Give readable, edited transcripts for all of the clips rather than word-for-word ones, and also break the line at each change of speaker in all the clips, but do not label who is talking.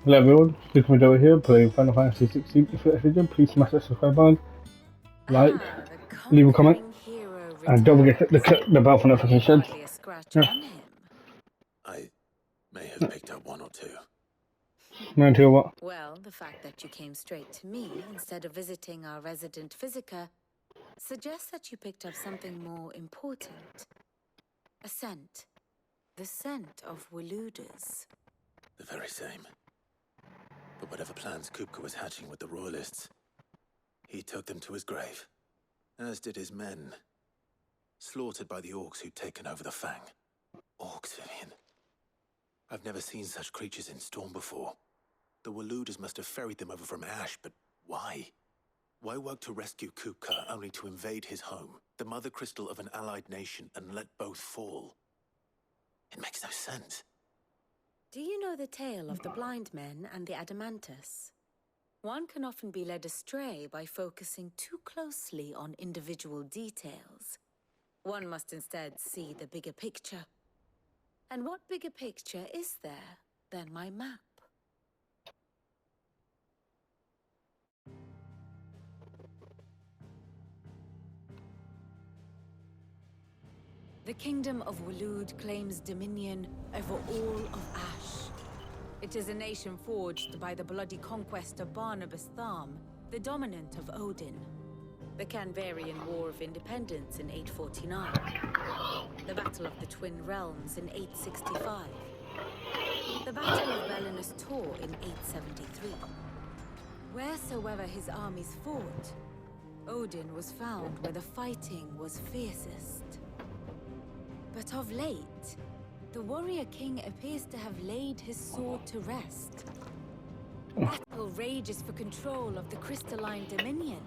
Hello everyone, Super over here playing Final Fantasy 16. If you're interested, please smash that subscribe button, like,
The
leave a comment,
conquering hero
and don't forget to
returns.
click the bell for notifications.
Hardly a scratch
Yeah.
on him.
I may have picked up one or two.
Man, tell you what.
Well, the fact that you came straight to me instead of visiting our resident physiker suggests that you picked up something more important. A scent. The scent of Waludas.
The very same. But whatever plans Kupka was hatching with the Royalists, he took them to his grave. As did his men. Slaughtered by the orcs who'd taken over the Fang. Orcs, Vivian. I've never seen such creatures in Storm before. The Waludas must have ferried them over from Ash, but why? Why work to rescue Kupka only to invade his home, the mother crystal of an allied nation, and let both fall? It makes no sense.
Do you know the tale of the blind men and the Adamantus? One can often be led astray by focusing too closely on individual details. One must instead see the bigger picture. And what bigger picture is there than my map? The Kingdom of Waloed claims dominion over all of Ash. It is a nation forged by the bloody conquest of Barnabas Tharm, the dominant of Odin. The Canvarian War of Independence in 849. The Battle of the Twin Realms in 865. The Battle of Belinus Tor in 873. Wheresoever his armies fought, Odin was found where the fighting was fiercest. But of late, the warrior king appears to have laid his sword to rest. Battle rages for control of the crystalline dominion.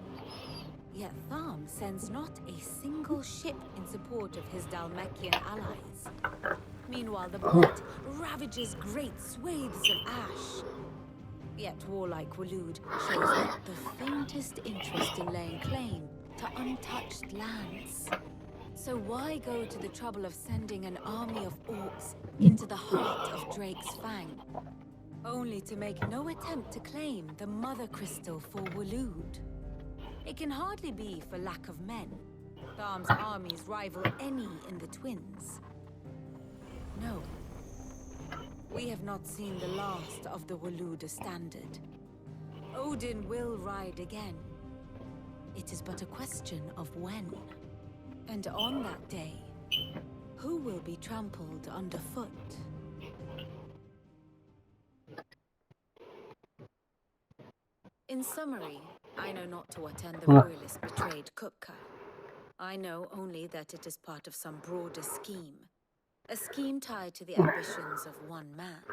Yet Tharm sends not a single ship in support of his Dhalmekian allies. Meanwhile, the blight ravages great swathes of Ash. Yet warlike Waloed shows not the faintest interest in laying claim to untouched lands. So why go to the trouble of sending an army of orcs into the heart of Drake's Fang, only to make no attempt to claim the mother crystal for Waloed? It can hardly be for lack of men. Tharm's armies rival any in the Twins. No. We have not seen the last of the Waluda standard. Odin will ride again. It is but a question of when. And on that day, who will be trampled underfoot? In summary, I know not to what end the Royalists betrayed Kupka. I know only that it is part of some broader scheme. A scheme tied to the ambitions of one man.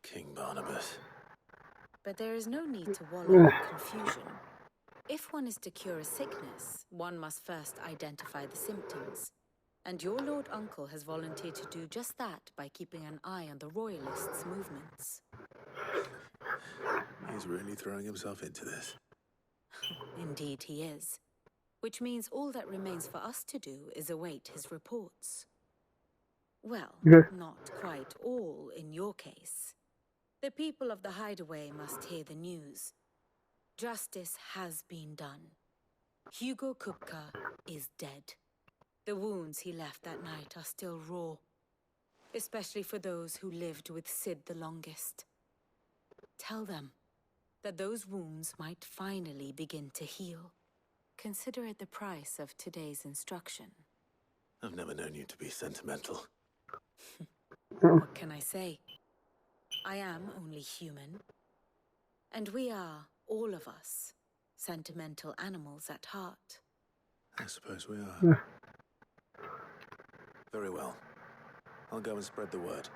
King Barnabas.
But there is no need to wallow in confusion. If one is to cure a sickness, one must first identify the symptoms. And your Lord Uncle has volunteered to do just that by keeping an eye on the Royalists' movements.
He's really throwing himself into this.
Indeed he is. Which means all that remains for us to do is await his reports. Well, not quite all in your case. The people of the Hideaway must hear the news. Justice has been done. Hugo Kupka is dead. The wounds he left that night are still raw, especially for those who lived with Sid the longest. Tell them that those wounds might finally begin to heal. Consider it the price of today's instruction.
I've never known you to be sentimental.
What can I say? I am only human. And we are, all of us, sentimental animals at heart.
I suppose we are. Very well. I'll go and spread the word.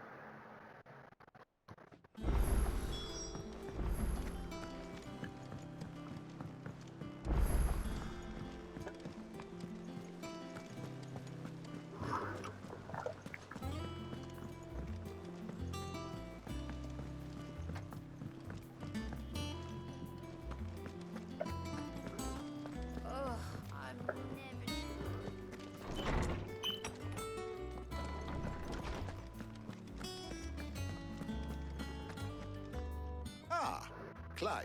Ah, Clive,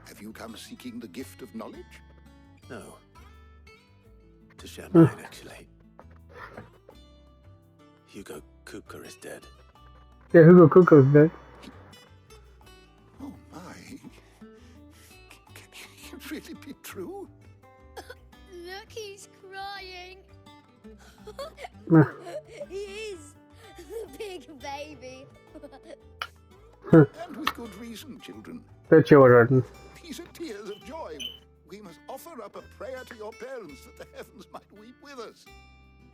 have you come seeking the gift of knowledge?
No. To share mine, actually. Hugo Kupka is dead.
Yeah, Hugo Kuko's dead.
Oh my. Can it really be true?
Look, he's crying. He is. The big baby.
And with good reason, children.
Bet you were right.
These are tears of joy. We must offer up a prayer to your parents that the heavens might weep with us.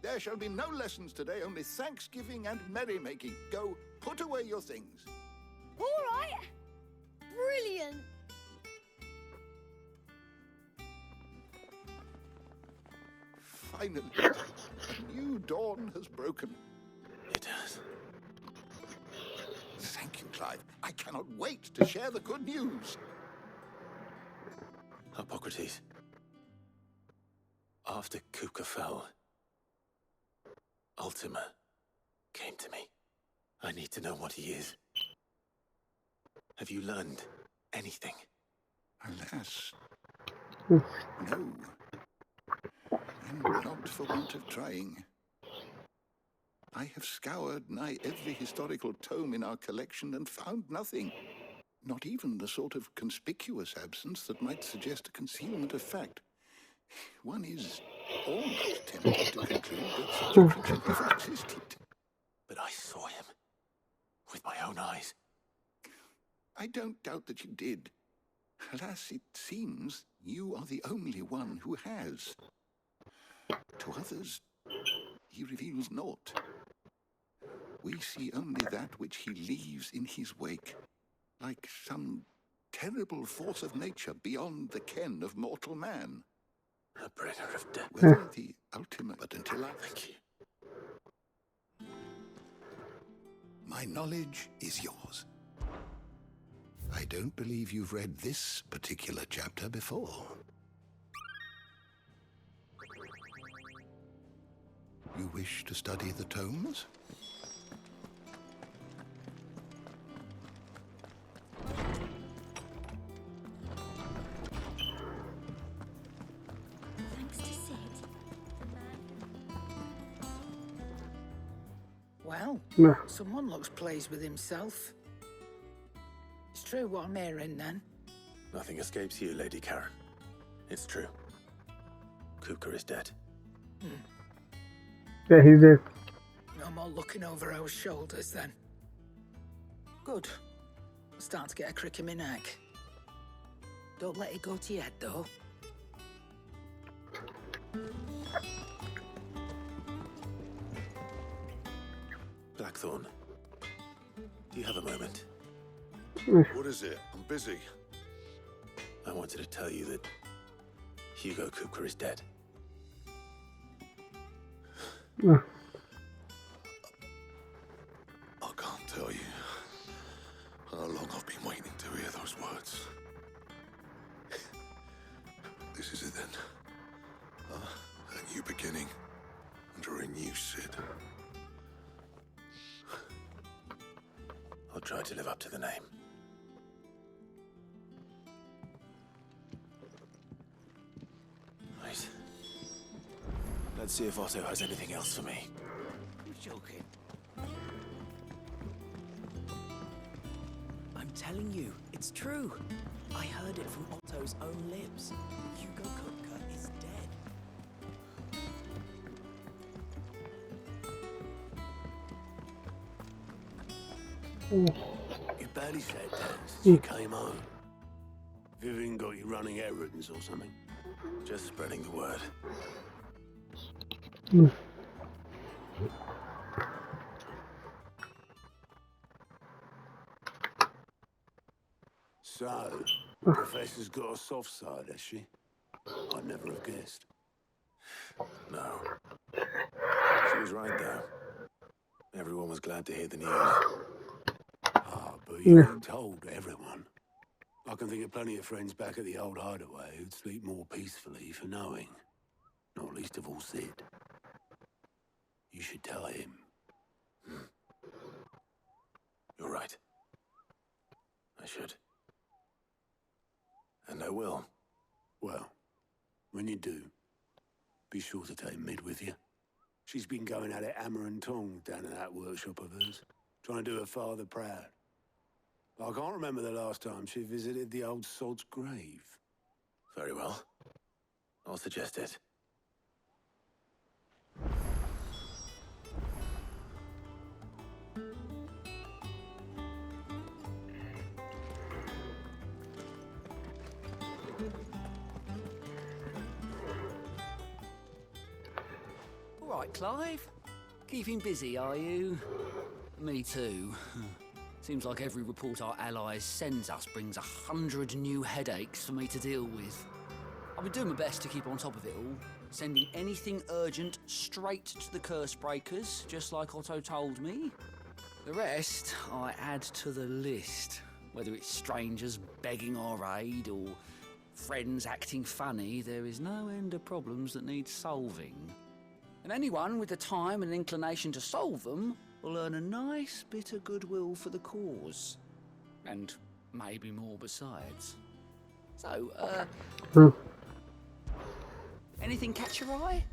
There shall be no lessons today, only thanksgiving and merrymaking. Go, put away your things.
All right. Brilliant.
Finally, a new dawn has broken.
It has.
Thank you, Clive. I cannot wait to share the good news.
Hippocrates. After Kupka fell, Ultima came to me. I need to know what he is. Have you learned anything?
Alas, no. And not for want of trying. I have scoured nigh every historical tome in our collection and found nothing. Not even the sort of conspicuous absence that might suggest a concealment of fact. One is almost tempted to conclude that such a creature never existed.
But I saw him. With my own eyes.
I don't doubt that you did. Alas, it seems you are the only one who has. To others, he reveals naught. We see only that which he leaves in his wake, like some terrible force of nature beyond the ken of mortal man.
A bringer of death.
Whether the ultimate, but until I
Thank you.
my knowledge is yours. I don't believe you've read this particular chapter before. You wish to study the tomes?
Thanks to Sid.
Well,
No.
someone looks pleased with himself. It's true what I'm hearing, then.
Nothing escapes you, Lady Karen. It's true. Kupka is dead.
Yeah, he's dead.
No more looking over our shoulders, then. Good. I'm starting to get a crick in my neck. Don't let it go to your head, though.
Blackthorn, do you have a moment?
What is it? I'm busy.
I wanted to tell you that Hugo Kupka is dead.
I can't tell you how long I've been waiting to hear those words. This is it then. A new beginning under a new Sid.
I'll try to live up to the name. Right. Let's see if Otto has anything else for me.
You're joking.
I'm telling you, it's true. I heard it from Otto's own lips. Hugo Kupka is dead.
You barely sat down since you came home. Vivian got you running errands or something?
Just spreading the word.
So, Professor's got a soft side, has she? I'd never have guessed.
No. She was right, though. Everyone was glad to hear the news.
Ah, but you ain't told everyone. I can think of plenty of friends back at the old hideaway who'd sleep more peacefully for knowing. Not least of all Sid. You should tell him.
You're right. I should. And I will.
Well, when you do, be sure to take Mid with you. She's been going at it hammer and tongs down in that workshop of hers, trying to do her father proud. I can't remember the last time she visited the old sod's grave.
Very well. I'll suggest it.
All right, Clive. Keeping busy, are you? Me too. Seems like every report our allies sends us brings 100 new headaches for me to deal with. I've been doing my best to keep on top of it all, sending anything urgent straight to the curse breakers, just like Otto told me. The rest I add to the list, whether it's strangers begging our aid or friends acting funny. There is no end of problems that need solving. And anyone with the time and inclination to solve them will earn a nice bit of goodwill for the cause. And maybe more besides. So, anything catch your eye?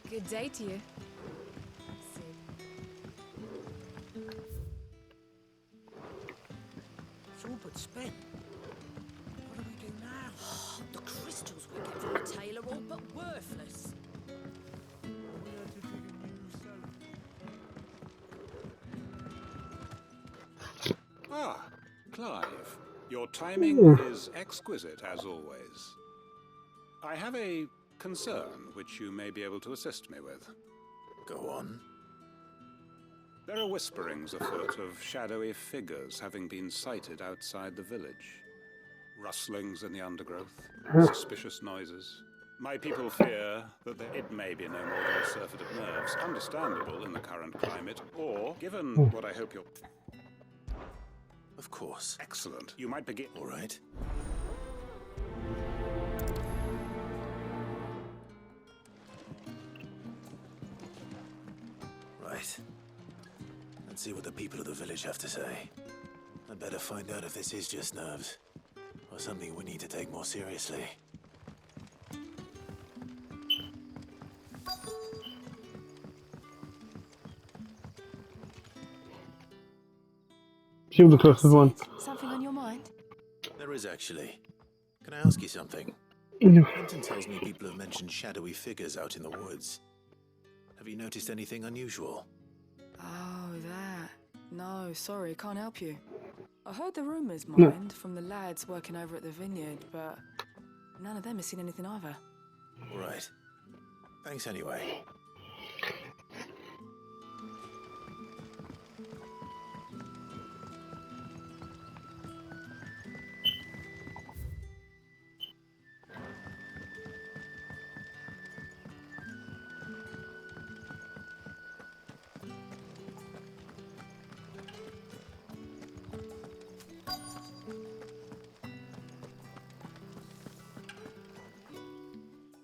Good day to you.
It's all but spent. What do we do now? The crystals we get from the tail are all but worthless.
Ah, Clive. Your timing is exquisite, as always. I have a concern which you may be able to assist me with.
Go on.
There are whisperings afoot of shadowy figures having been sighted outside the village. Rustlings in the undergrowth, suspicious noises. My people fear that it may be no more than a surfeit of nerves, understandable in the current climate, or, given what I hope you're...
Of course.
Excellent. You might begin...
All right. Right. Let's see what the people of the village have to say. I'd better find out if this is just nerves, or something we need to take more seriously.
Shield the closest one.
Something on your mind?
There is actually. Can I ask you something?
No.
Quentin tells me people have mentioned shadowy figures out in the woods. Have you noticed anything unusual?
Oh, that. No, sorry, can't help you. I heard the rumours, mind, from the lads working over at the vineyard, but none of them has seen anything either.
All right. Thanks anyway.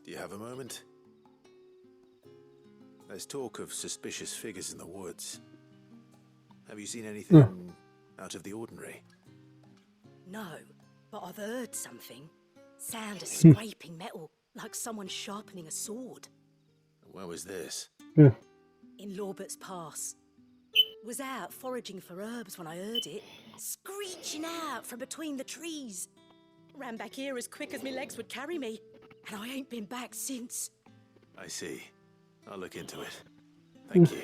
Do you have a moment? There's talk of suspicious figures in the woods. Have you seen anything out of the ordinary?
No, but I've heard something. Sound of scraping metal, like someone sharpening a sword.
Where was this?
In Lorbert's Pass. Was out foraging for herbs when I heard it, screeching out from between the trees. Ran back here as quick as my legs would carry me, and I ain't been back since.
I see. I'll look into it. Thank you.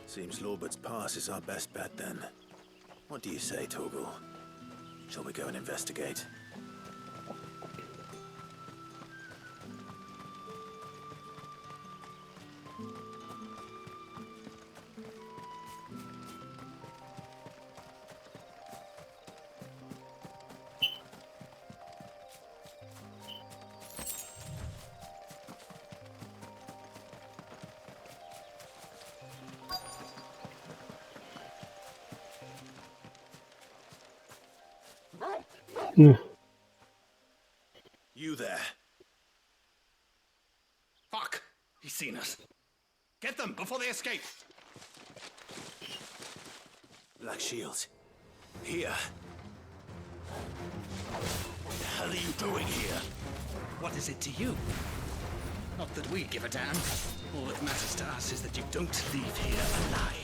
Seems Lorbert's Pass is our best bet then. What do you say, Torgal? Shall we go and investigate? You there.
Fuck! He's seen us. Get them before they escape!
Black Shields. Here. What the hell are you doing here?
What is it to you? Not that we give a damn. All that matters to us is that you don't leave here alive.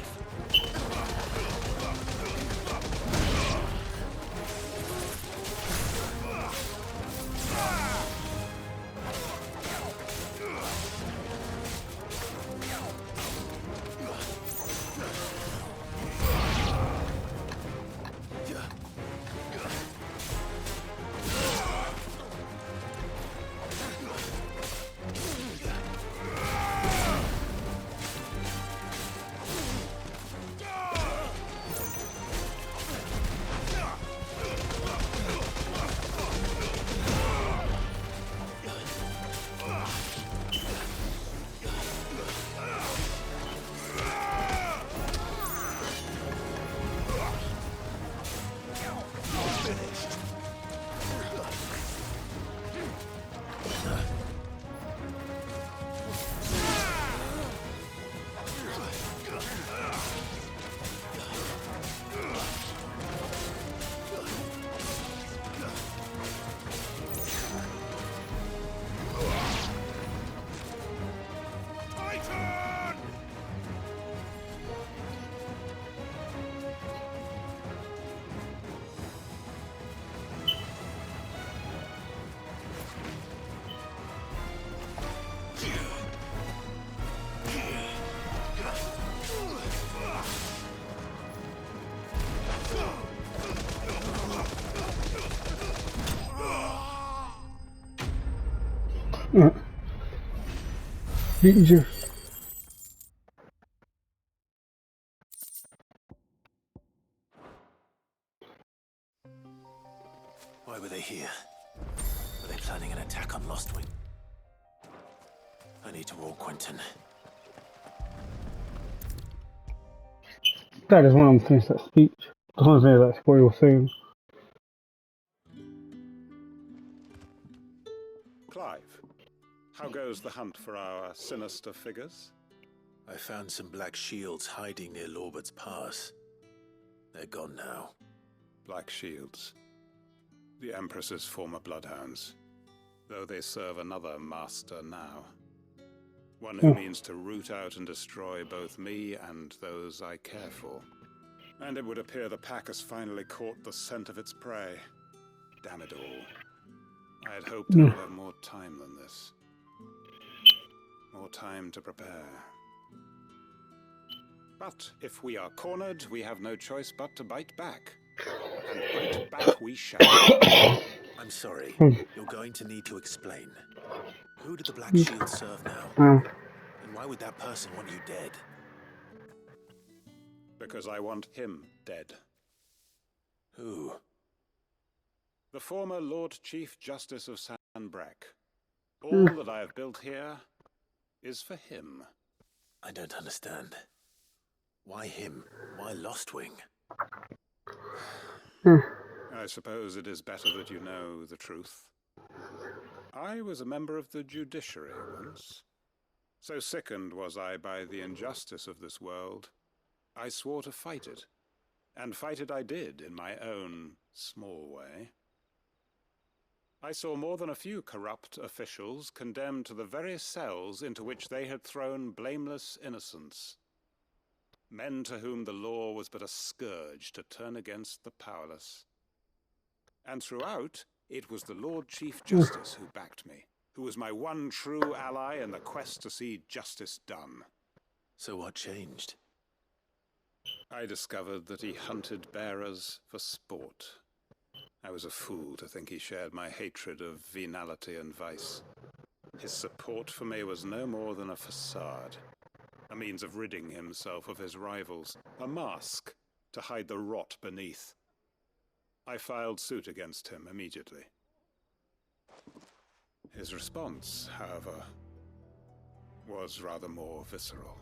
You.
Why were they here? Were they planning an attack on Lostwing? I need to warn Quentin.
That is when I'm finished that speech. I can't say that spoil soon.
Clive, how goes the hunt for our sinister figures?
I found some Black Shields hiding near Lorbert's Pass. They're gone now.
Black Shields. The Empress's former bloodhounds. Though they serve another master now. One who means to root out and destroy both me and those I care for. And it would appear the pack has finally caught the scent of its prey. Damn it all. I had hoped I would have more time than this. More time to prepare. But if we are cornered, we have no choice but to bite back. And bite back we shall.
I'm sorry. You're going to need to explain. Who do the Black Shields serve now? And why would that person want you dead?
Because I want him dead.
Who?
The former Lord Chief Justice of Sanbreque. All that I have built here is for him.
I don't understand. Why him? Why Lostwing?
I suppose it is better that you know the truth. I was a member of the judiciary once. So sickened was I by the injustice of this world, I swore to fight it. And fight it I did in my own small way. I saw more than a few corrupt officials condemned to the very cells into which they had thrown blameless innocents. Men to whom the law was but a scourge to turn against the powerless. And throughout, it was the Lord Chief Justice who backed me, who was my one true ally in the quest to see justice done.
So what changed?
I discovered that he hunted bearers for sport. I was a fool to think he shared my hatred of venality and vice. His support for me was no more than a facade, a means of ridding himself of his rivals, a mask to hide the rot beneath. I filed suit against him immediately. His response, however, was rather more visceral.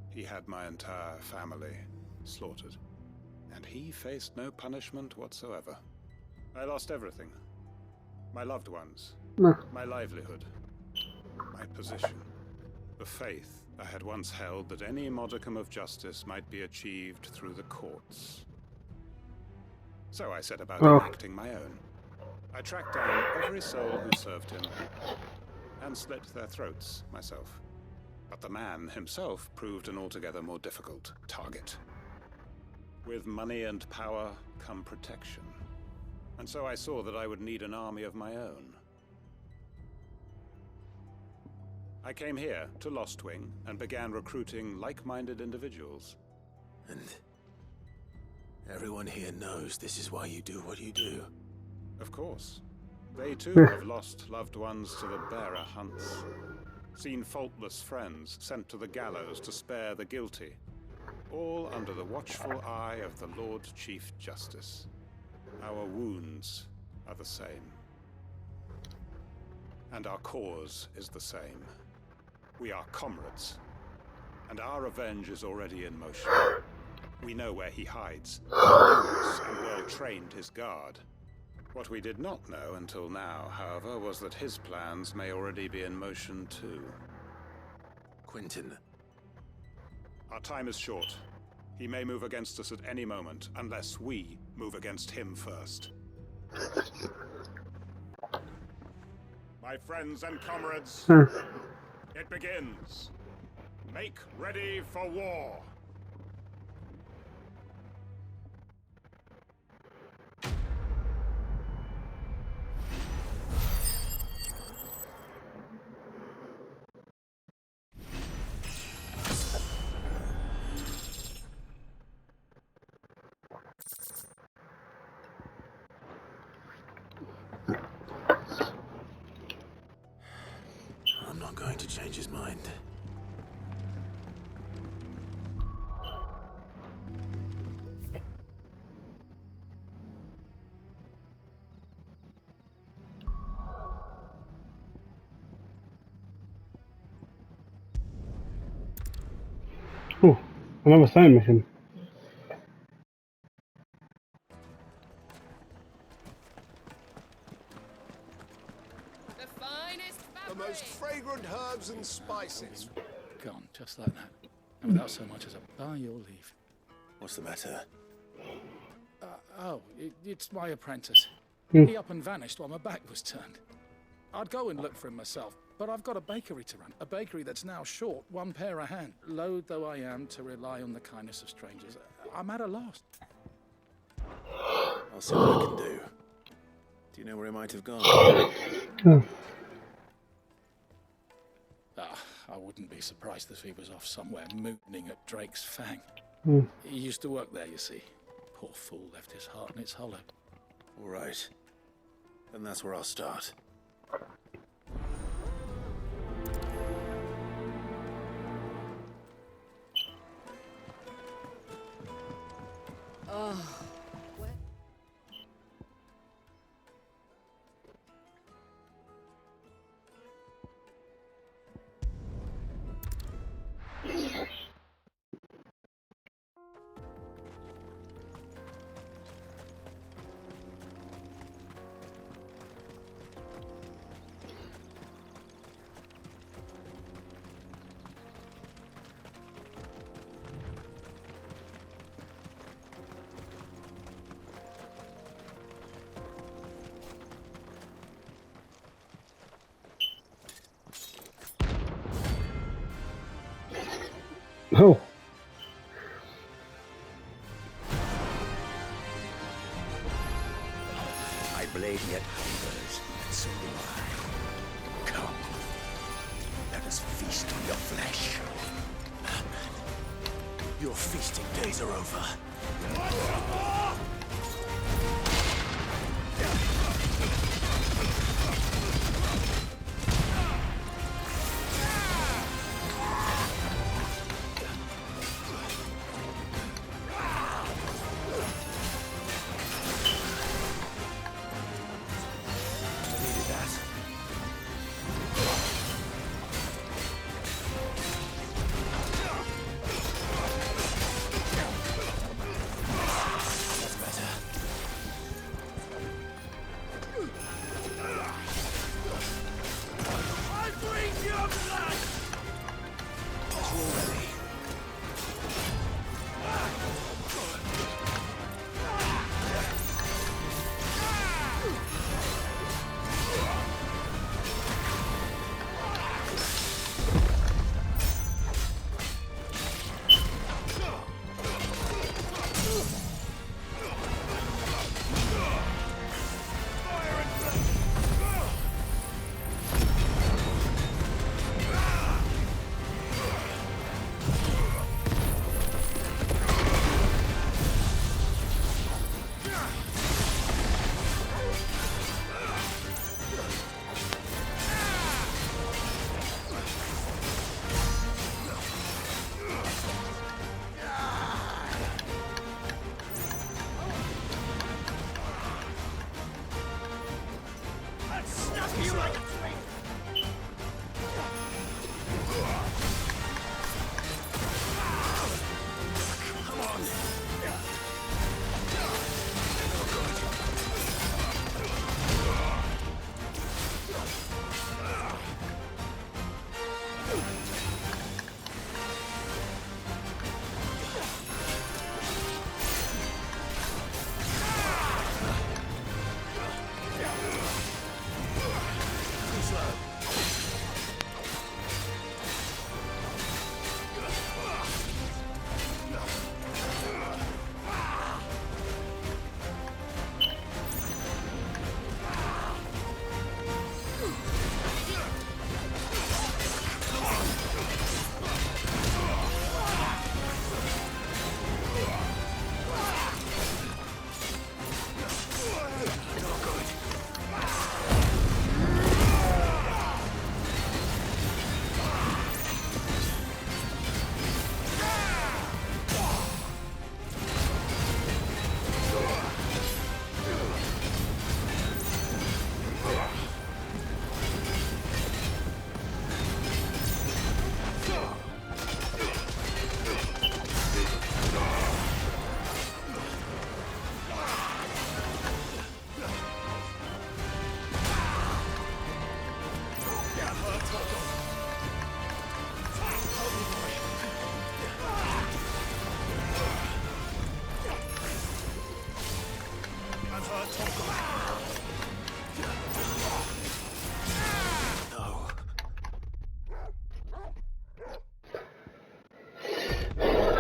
He had my entire family slaughtered, and he faced no punishment whatsoever. I lost everything. My loved ones.
No.
My livelihood. My position. The faith I had once held that any modicum of justice might be achieved through the courts. So I set about enacting my own. I tracked down every soul who served him, and slit their throats myself. But the man himself proved an altogether more difficult target. With money and power come protection. And so I saw that I would need an army of my own. I came here to Lostwing and began recruiting like-minded individuals.
And everyone here knows this is why you do what you do.
Of course. They too have lost loved ones to the bearer hunts. Seen faultless friends sent to the gallows to spare the guilty. All under the watchful eye of the Lord Chief Justice. Our wounds are the same. And our cause is the same. We are comrades. And our revenge is already in motion. We know where he hides, and well trained his guard. What we did not know until now, however, was that his plans may already be in motion too.
Quentin.
Our time is short. He may move against us at any moment, unless we move against him first. My friends and comrades, it begins. Make ready for war.
I'm not going to change his mind.
Oh, another side mission.
The most fragrant herbs and spices.
Gone, just like that. And without so much as a by your leave.
What's the matter?
It's my apprentice.
Hmm.
He up and vanished while my back was turned. I'd go and look for him myself, but I've got a bakery to run. A bakery that's now short one pair a hand. Loath though I am to rely on the kindness of strangers, I'm at a loss.
I'll see what I can do. Do you know where he might have gone?
I wouldn't be surprised if he was off somewhere mooning at Drake's Fang.
Hmm.
He used to work there, you see. Poor fool left his heart in its hollow.
All right. Then that's where I'll start.
Oh.
Oh.
My blade yet hungers, and so do I. Come, let us feast on your flesh. Your feasting days are over. That's better.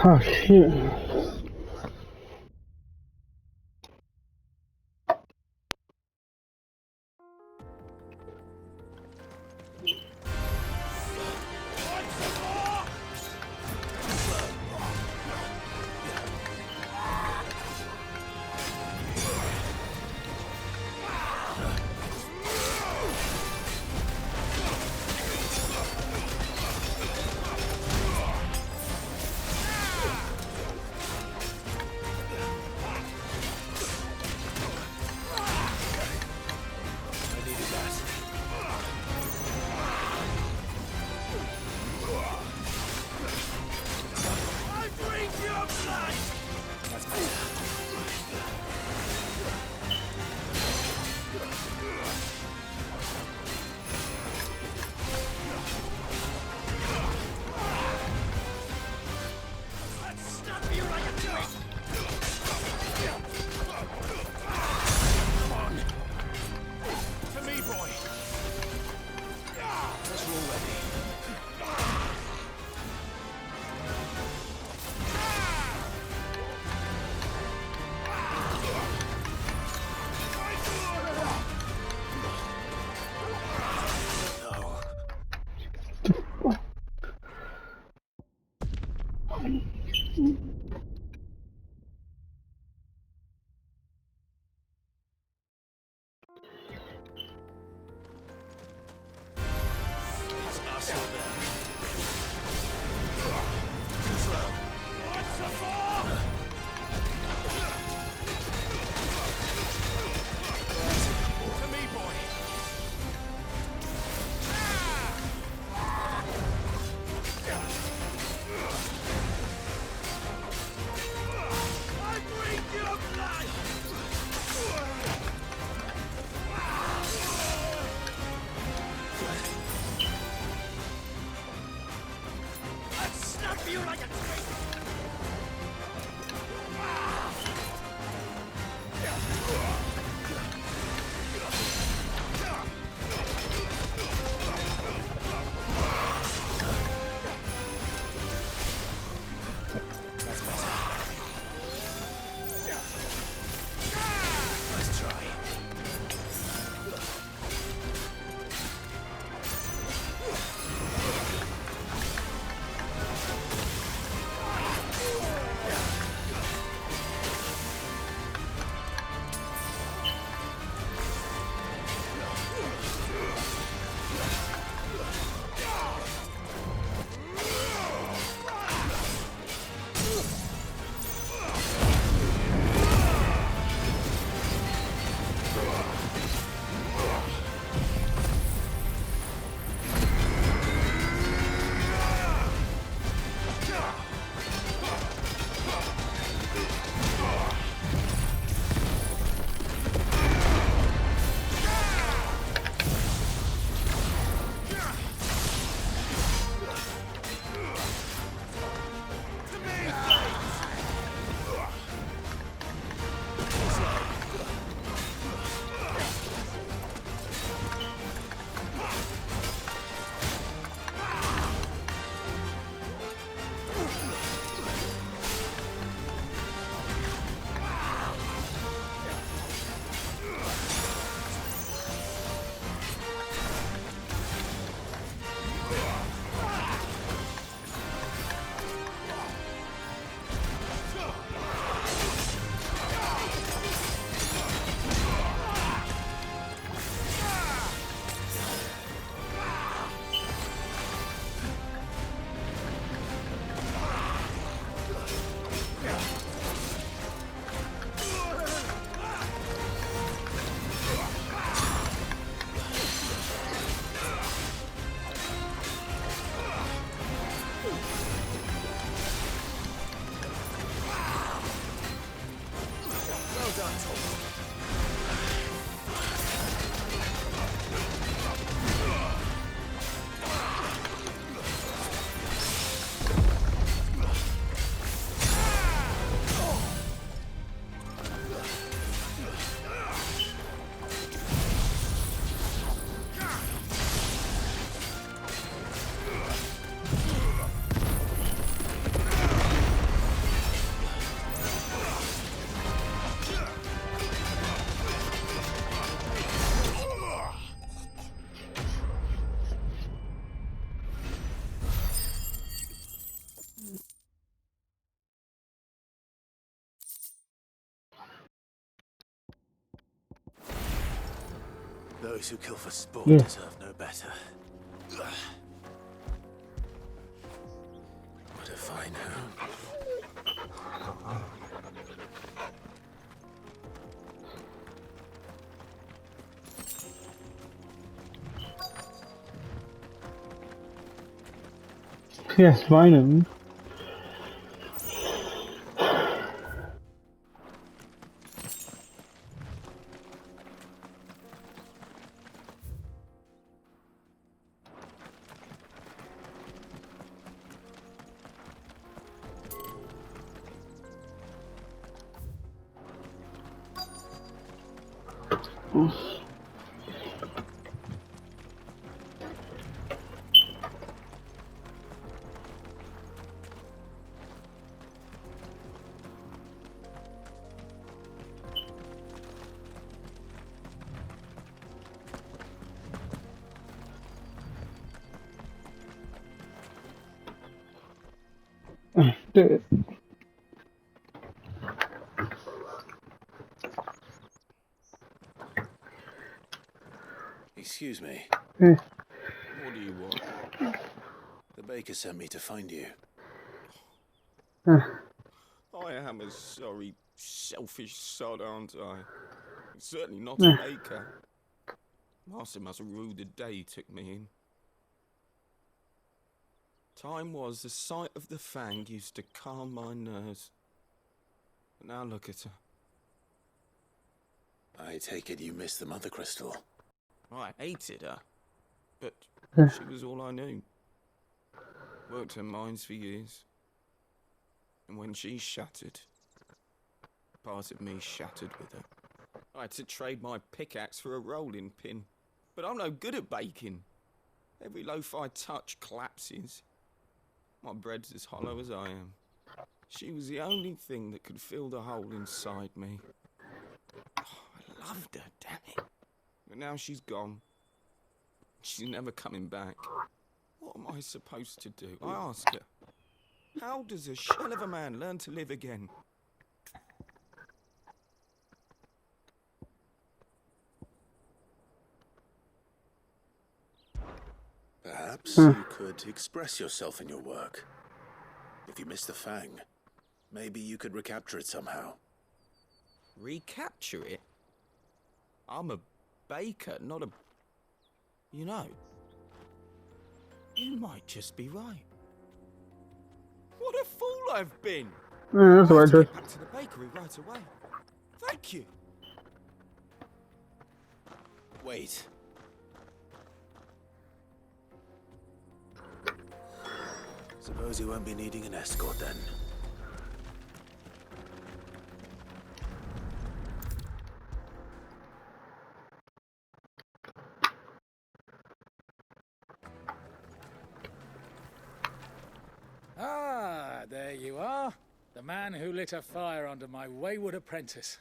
Oh shit.
Those who kill for sport
Yeah.
deserve no better. What a fine home.
Yes, Vinum. Do it.
Excuse me.
Yeah.
What do you want? The baker sent me to find you.
I am a sorry, selfish sod, aren't I? Certainly not
Yeah.
a baker. Master must have ruled the day he took me in. Time was the sight of the fang used to calm my nerves. But now look at her.
I take it you missed the mother crystal.
I hated her, but
Yeah.
she was all I knew. Worked her mines for years. And when she shattered, part of me shattered with her. I had to trade my pickaxe for a rolling pin. But I'm no good at baking. Every loaf I touch collapses. My bread's as hollow as I am. She was the only thing that could fill the hole inside me. Oh, I loved her, damn it. But now she's gone. She's never coming back. What am I supposed to do? I ask her. How does a shell of a man learn to live again?
Perhaps you could express yourself in your work. If you missed the fang, maybe you could recapture it somehow.
Recapture it? I'm a baker, not a... You know, you might just be right. What a fool I've been!
Yeah, that's
I
the
have
right
to
choice.
get back to the bakery right away. Thank you.
Wait. Suppose you won't be needing an escort then.
Ah, there you are. The man who lit a fire under my wayward apprentice.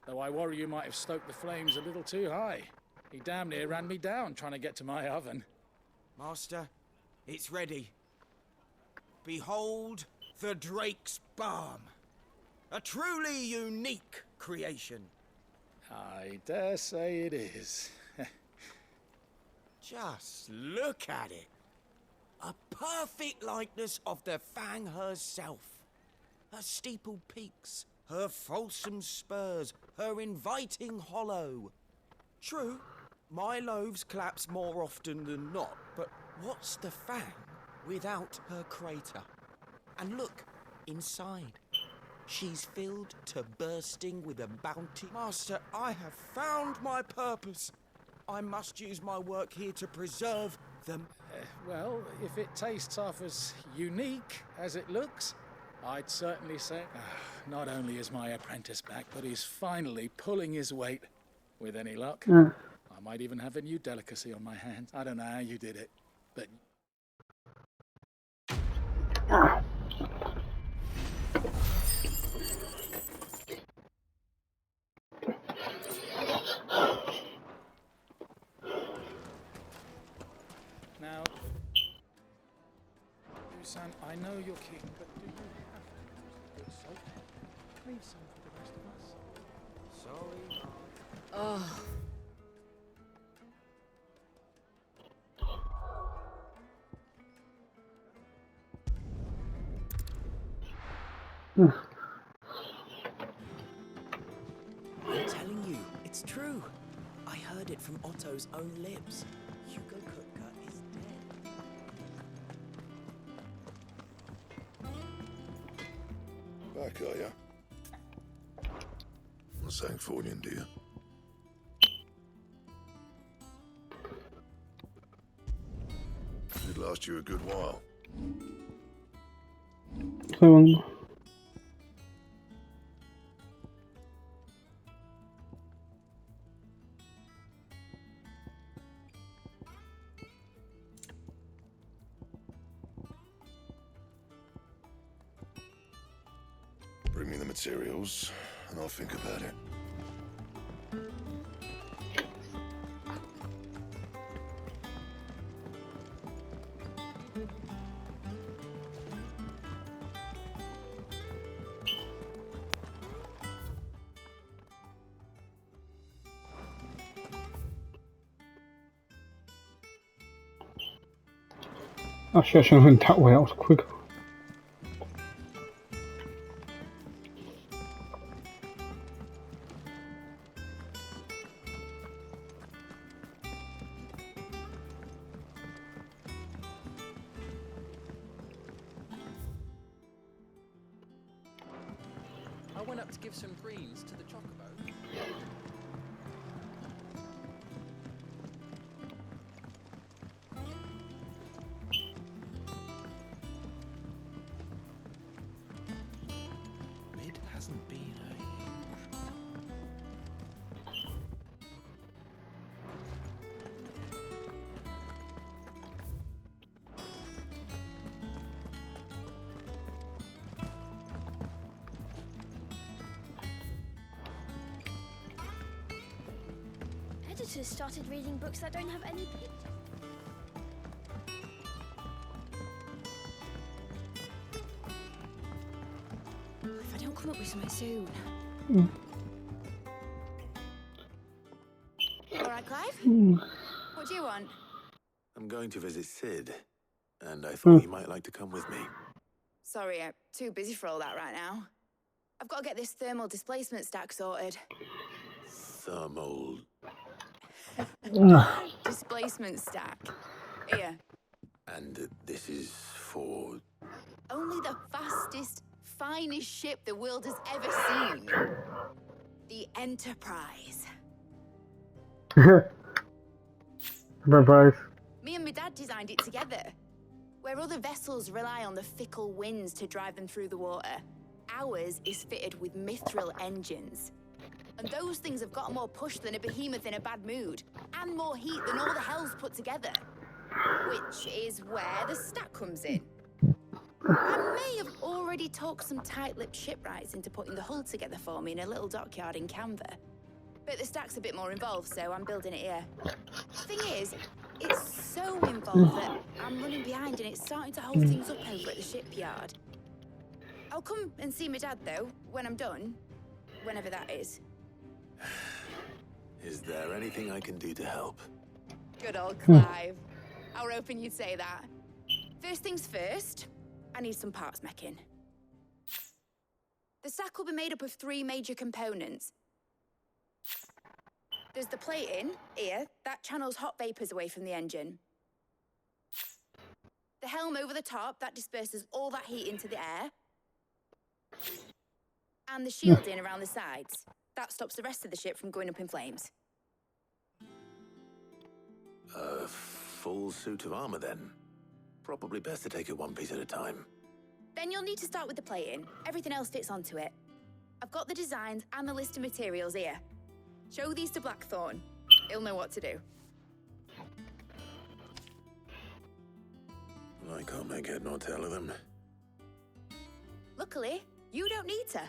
Though I worry you might have stoked the flames a little too high. He damn near ran me down trying to get to my oven.
Master, it's ready. Behold the Drake's Balm. A truly unique creation.
I dare say it is.
Just look at it. A perfect likeness of the Fang herself. Her steepled peaks, her fulsome spurs, her inviting hollow. True, my loaves collapse more often than not, but what's the Fang without her crater? And look, inside. She's filled to bursting with a bounty. Master, I have found my purpose. I must use my work here to preserve them.
Well, if it tastes half as unique as it looks, I'd certainly say not only is my apprentice back, but he's finally pulling his weight. With any luck, I might even have a new delicacy on my hands. I don't know how you did it, but... Now, Busan, I know you're king, but do you have to use good soap? Leave some for the rest of us.
Sorry.
Oh.
I'm telling you, it's true. I heard it from Otto's own lips. Hugo Kupka is dead.
Back, are ya? What's Sancfordian, dear? It last you a good while.
So long.
Bring me the materials, and I'll think about it.
Actually, I should have went that way. That was quick.
I went up to give some greens to the chocobo.
It hasn't been
Editors started reading books that don't have any pictures.
If I don't come up with something soon.
All right, Clive? What do you want?
I'm going to visit Sid, and I thought you might like to come with me.
Sorry, I'm too busy for all that right now. I've got to get this thermal displacement stack sorted.
Thermal...
Displacement stack. Here.
And this is for...
Only the fastest, finest ship the world has ever seen. The Enterprise.
Bye-bye.
Me and my dad designed it together. Where other vessels rely on the fickle winds to drive them through the water, ours is fitted with mithril engines. And those things have got more push than a behemoth in a bad mood, and more heat than all the hells put together. Which is where the stack comes in. I may have already talked some tight-lipped shipwrights into putting the hull together for me in a little dockyard in Canva. But the stack's a bit more involved, so I'm building it here. Thing is, it's so involved that I'm running behind and it's starting to hold things up over at the shipyard. I'll come and see my dad, though, when I'm done. Whenever that is.
Is there anything I can do to help?
Good old Clive. I were hoping you'd say that. First things first, I need some parts meching. The stack will be made up of 3 major components. There's the plating, here, that channels hot vapors away from the engine. The helm over the top, that disperses all that heat into the air. And the shielding around the sides. That stops the rest of the ship from going up in flames.
A full suit of armor, then? Probably best to take it one piece at a time.
Then you'll need to start with the plating. Everything else fits onto it. I've got the designs and the list of materials here. Show these to Blackthorn. He'll know what to do.
I can't make head nor tail of them.
Luckily, you don't need to.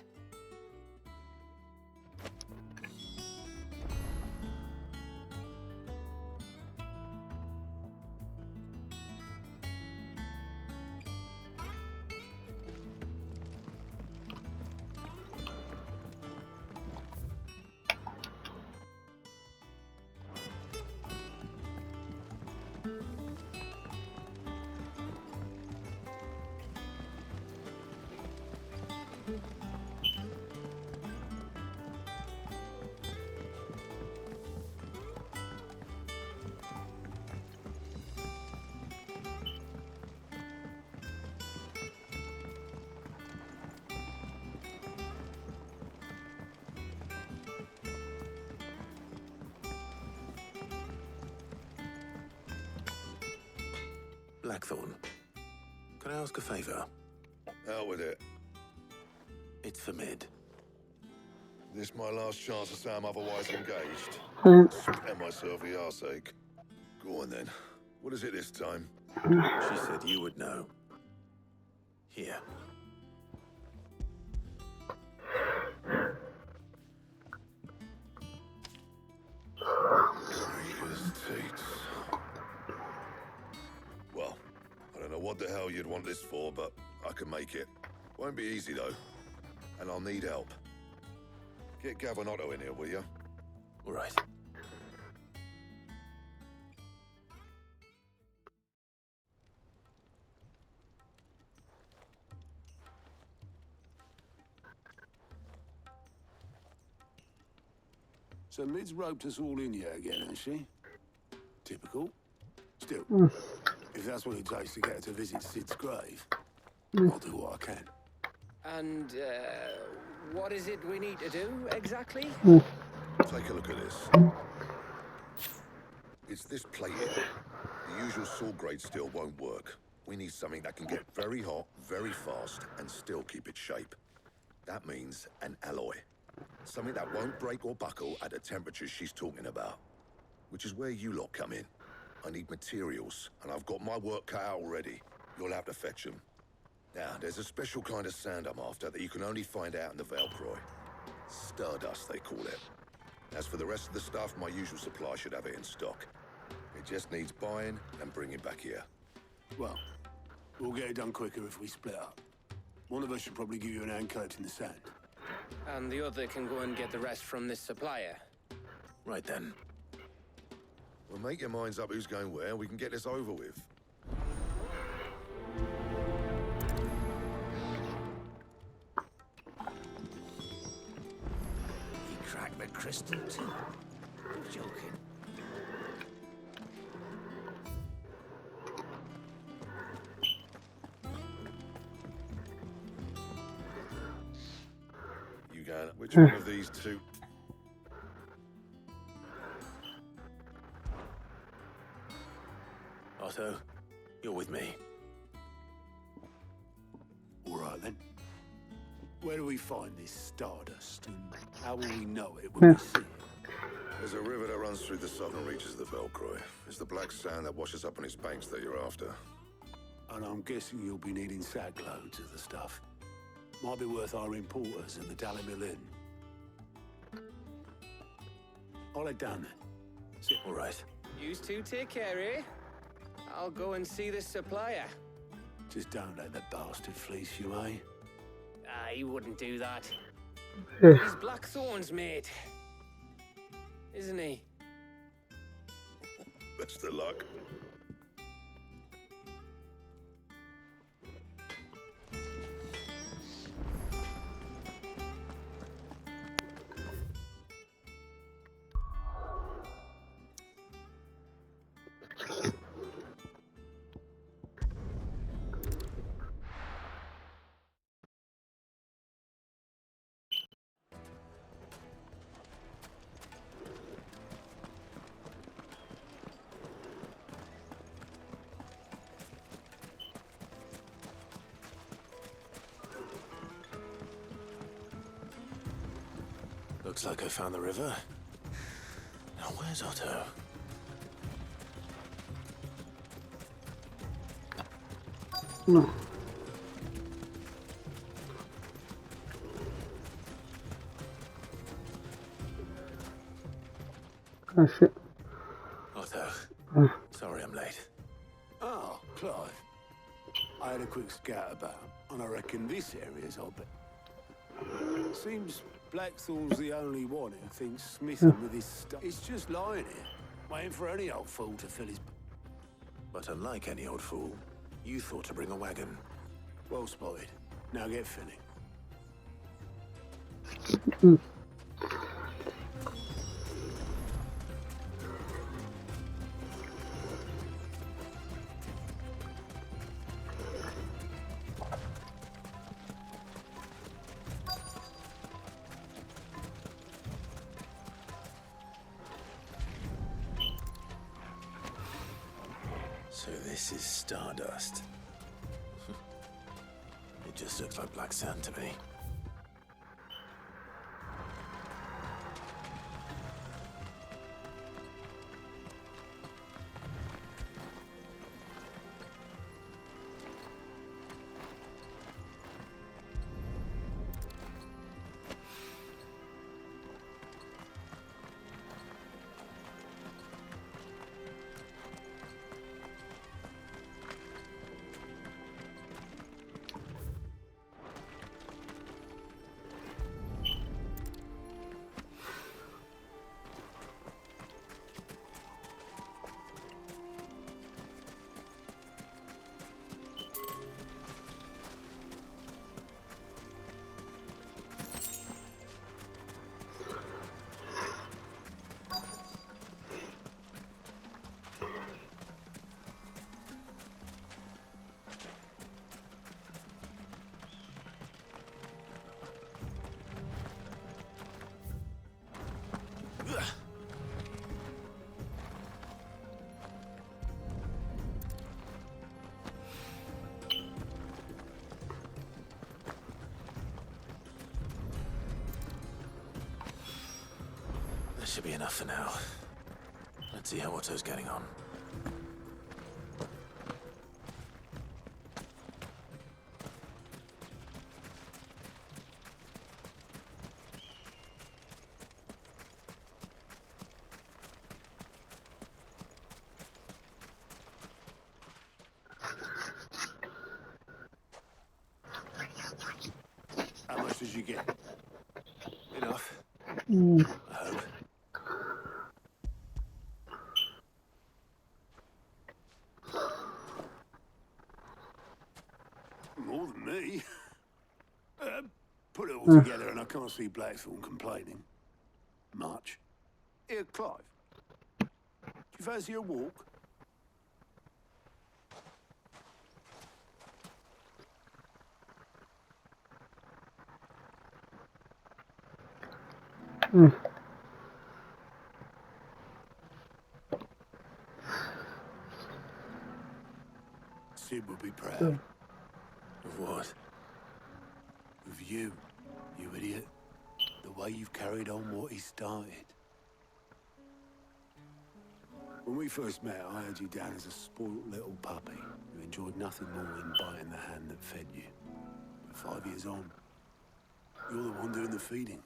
Blackthorn, can I ask a favor?
Out with it.
It's for Mid.
This my last chance to say I'm otherwise engaged. Spare myself for your sake. Go on then. What is it this time?
She said you would know. Here.
Well, I don't know what the hell you'd want this for, but I can make it. Won't be easy though. And I'll need help. Get Gavin-Otto in here, will you?
All right.
So Mid's roped us all in here again, hasn't she? Typical. Still, if that's what it takes to get her to visit Sid's grave, I'll do what I can.
And, what is it we need to do, exactly?
Take a look at this. It's this plate here. The usual sword grade steel won't work. We need something that can get very hot, very fast, and still keep its shape. That means an alloy. Something that won't break or buckle at the temperatures she's talking about. Which is where you lot come in. I need materials, and I've got my work cut out already. You'll have to fetch them. Now, there's a special kind of sand I'm after that you can only find out in the Velcroy. Stardust, they call it. As for the rest of the stuff, my usual supply should have it in stock. It just needs buying and bringing back here.
Well, we'll get it done quicker if we split up. One of us should probably give you an hand coat in the sand.
And the other can go and get the rest from this supplier.
Right then.
Well, make your minds up who's going where, and we can get this over with.
He cracked the crystal too. You're joking.
You going? Which one of these two?
Otto, you're with me.
All right then. Where do we find this stardust, and how will we know it when we see it?
There's a river that runs through the southern reaches of the Velcroy. It's the black sand that washes up on its banks that you're after.
And I'm guessing you'll be needing sack loads of the stuff. Might be worth our importers and the Dalimil Inn. I'll head down then.
Sit all right.
Yous two take care, eh? I'll go and see this supplier.
Just don't let the bastard fleece you, eh?
Ah, he wouldn't do that. He's Blackthorn's mate. Isn't he?
Best of luck.
Looks like I found the river. Now where's Otto?
No. Oh shit.
Otto. Sorry I'm late.
Oh, Clive. I had a quick scout about, and I reckon this area's our bet. Seems Blackthorn's the only one who thinks smithing with his stuff. It's just lying here, waiting for any old fool to fill his...
But unlike any old fool, you thought to bring a wagon.
Well spotted. Now get filling.
So this is stardust. It just looks like black sand to me. That should be enough for now. Let's see how Otto's getting on.
How much did you get?
Enough. I hope.
More than me. Put it all together and I can't see Blackthorn complaining. Much. Here, Clive. Do you fancy a walk? Sid will be proud.
Of what?
Of you, you idiot. The way you've carried on what he started. When we first met, I had you down as a spoilt little puppy who enjoyed nothing more than biting the hand that fed you. But 5 years on, you're the one doing the feeding.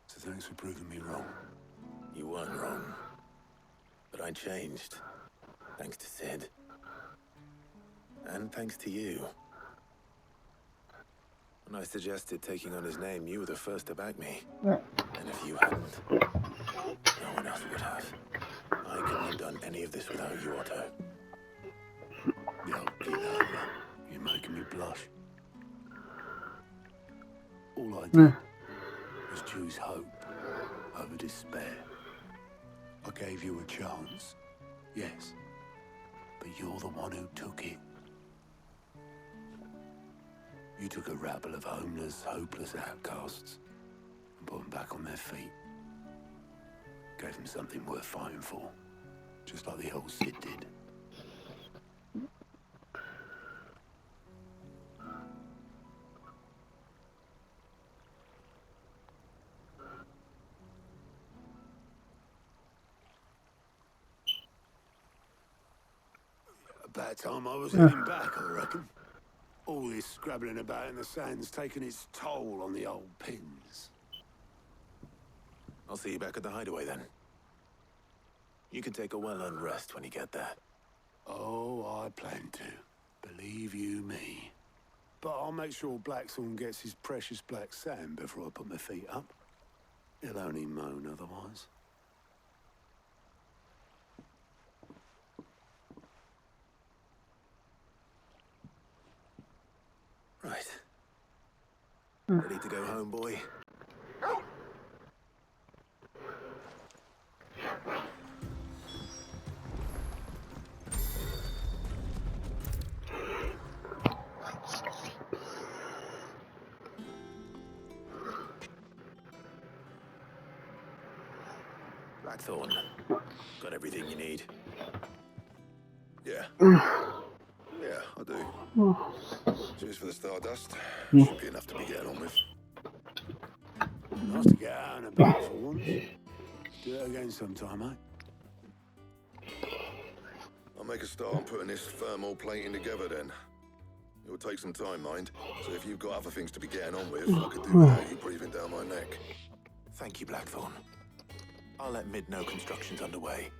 So thanks for proving me wrong.
You weren't wrong. But I changed. Thanks to Sid. And thanks to you. When I suggested taking on his name, you were the first to back me. And if you hadn't, no one else would have. I couldn't have done any of this without you, Otto.
Yo, get over. You're making me blush. All I did was choose hope over despair. I gave you a chance, yes, but you're the one who took it. You took a rabble of homeless, hopeless outcasts and put them back on their feet. Gave them something worth fighting for, just like the old Sid did. About time I was heading back, I reckon. All this scrabbling about in the sand's taken its toll on the old pins.
I'll see you back at the hideaway then. You can take a well-earned rest when you get there.
Oh, I plan to. Believe you me. But I'll make sure Blackthorn gets his precious black sand before I put my feet up. He'll only moan otherwise.
Right. Ready to go home, boy? Blackthorn. Got everything you need.
Yeah. Yeah, I do. Cheers for the stardust. Should be enough to be getting on with.
Nice to get out and about for once. Do it again sometime, mate.
I'll make a start on putting this thermal plating together then. It will take some time, mind. So if you've got other things to be getting on with, I could do without you breathing down my neck.
Thank you, Blackthorn. I'll let Mid know construction's underway.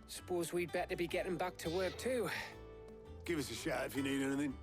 Suppose we'd better be getting back to work too.
Give us a shout if you need anything.